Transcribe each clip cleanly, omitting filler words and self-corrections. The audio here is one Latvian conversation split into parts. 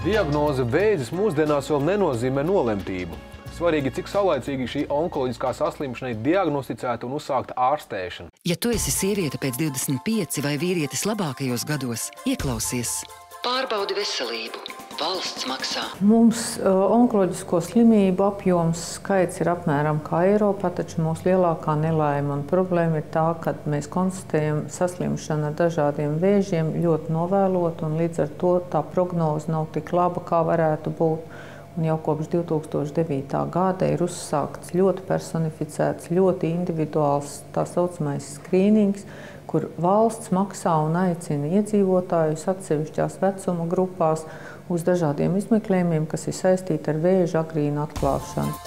Diagnoze vēzis mūsdienās vēl nenozīmē nolemtību. Svarīgi, cik saulaicīgi šī onkoloģiskā saslimšana ir diagnosticēta un uzsākta ārstēšana. Ja tu esi sieviete pēc 25 vai vīrietis labākajos gados, ieklausies. Pārbaudi veselību. Valsts maksā. Mums onkoloģisko slimību apjoms skaits ir apmēram kā Eiropā, taču mūsu lielākā nelaime un problēma ir tā, ka mēs konstatējam saslimšanu ar dažādiem vēžiem ļoti novēlot, un līdz ar to tā prognoze nav tik laba, kā varētu būt. Un jau kopš 2009. gada ir uzsākts ļoti personificēts, ļoti individuāls tā saucamais skrīnings, kur valsts maksā un aicina iedzīvotājus atsevišķās vecuma grupās uz dažādiem izmeklējumiem, kas ir saistīti ar vēža agrīnu atklāšanu.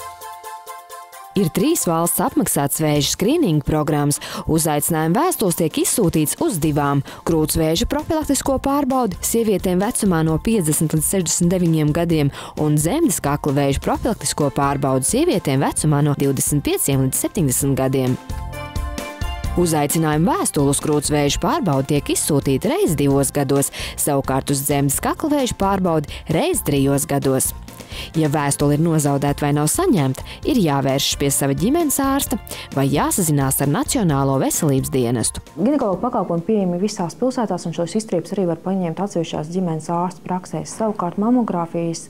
Ir 3 valsts apmaksātas vēža skrīninga programmas. Uzaicinājuma vēstules tiek izsūtīts uz 2 – krūtsvēža profilaktisko pārbaudi sievietēm vecumā no 50 līdz 69 gadiem un dzemdes kakla vēža profilaktisko pārbaudi sievietēm vecumā no 25 līdz 70 gadiem. Uzaicinājuma vēstule uz krūtsvēža pārbaudi tiek izsūtīta reiz 2 gados, savukārt uz dzemdes kakla vēža pārbaudi reiz 3 gados. Ja vēstule ir nozaudēta vai nav saņemta, ir jāvēršas pie sava ģimenes ārsta vai jāsazinās ar Nacionālo veselības dienestu. Ginekologa pakalpojumi pieejami visās pilsētās, un šos izstrības arī var paņemt atsevišķās ģimenes ārsta praksēs. Savukārt mamogrāfijas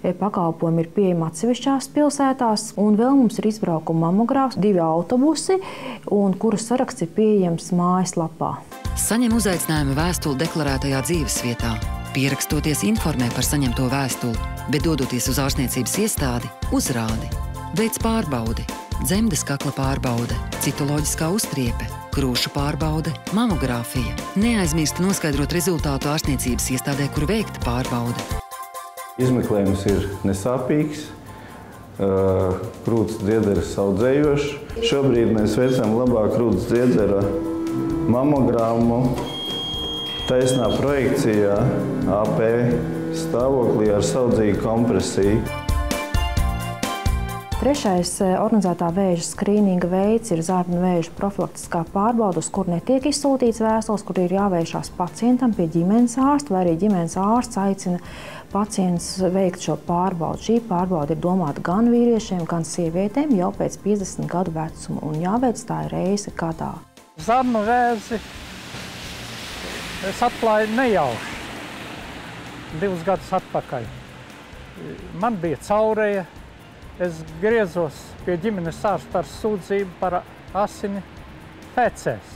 pakalpojumi ir pieejami atsevišķās pilsētās, un vēl mums ir izbraukuma mamogrāfs, 2 autobusi, un kuru saraksts ir pieejams mājaslapā. Saņem uzaicinājumu vēstuli deklarētajā dzīvesvietā. Pierakstoties informē par saņemto vēstuli, bet dodoties uz ārstniecības iestādi, uzrādi. Veic pārbaudi, dzemdes kakla pārbaude, citoloģiskā uztriepe, krūšu pārbaude, mamogrāfija. Neaizmirst noskaidrot rezultātu ārstniecības iestādē, kur veikta pārbaude. Izmeklējums ir nesāpīgs, krūts dziedzeres audzējošs. Šobrīd mēs veicam labā krūts dziedzera mamogrammu, taisnā projekcijā AP stāvoklī ar saudzīgu kompresiju. Trešais organizētā vēža skrīninga veids ir zarnu vēža profilaktiskā pārbaude, uz kur netiek izsūtīts vēstules, kur ir jāvēršās pacientam pie ģimenes ārsta, vai arī ģimenes ārsts aicina pacients veikt šo pārbaudi. Šī pārbaude ir domāta gan vīriešiem, gan sievietēm jau pēc 50 gadu vecuma, un jāveic tā reize gadā. Zarnu vēzi es atklāju nejauši 2 gadus atpakaļ. Man bija caureja, es griezos pie ģimenes ārsta ar sūdzību par asini pēcēs.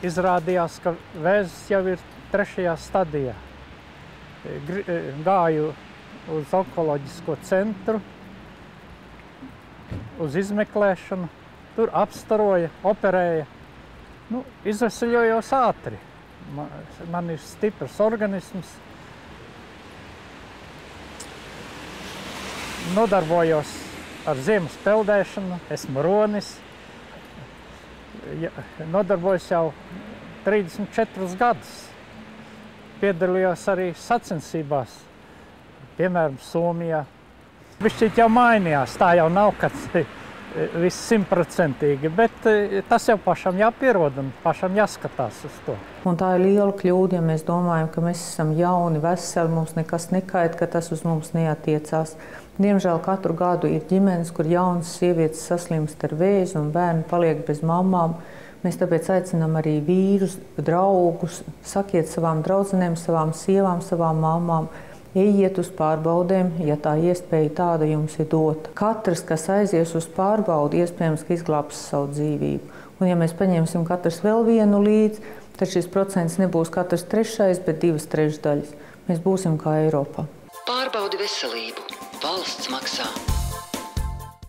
Izrādījās, ka vēzis jau ir 3. stadijā. Gāju uz onkoloģisko centru, uz izmeklēšanu, tur apstaroja, operēja. Izveseļojos ātri. Man ir stiprs organisms. Nodarbojos ar ziemas peldēšanu, esmu ronis. Nodarbojos jau 34 gadus. Piedalījos arī sacensībās, piemēram, Somijā. Bišķīt jau mainījās, tā jau nav, kad viss 100%, bet tas jau pašam jāpierod un pašam jāskatās uz to. Un tā ir liela kļūda, ja mēs domājam, ka mēs esam jauni, veseli, mums nekas nekait, ka tas uz mums neatiecās. Diemžēl katru gadu ir ģimenes, kur jaunas sievietes saslimst ar vēzi un bērni paliek bez mamām. Mēs tāpēc aicinām arī vīrus, draugus, sakiet savām draudzenēm, savām sievām, savām mamām. Ejiet uz pārbaudēm, ja tā iespēja tāda jums ir dota. Katrs, kas aizies uz pārbaudi, iespējams, ka izglābs savu dzīvību. Un ja mēs paņemsim katrs vēl vienu līdzi, tad šis procents nebūs katrs 3., bet 2/3. Mēs būsim kā Eiropā. Pārbaudi veselību. Valsts maksā.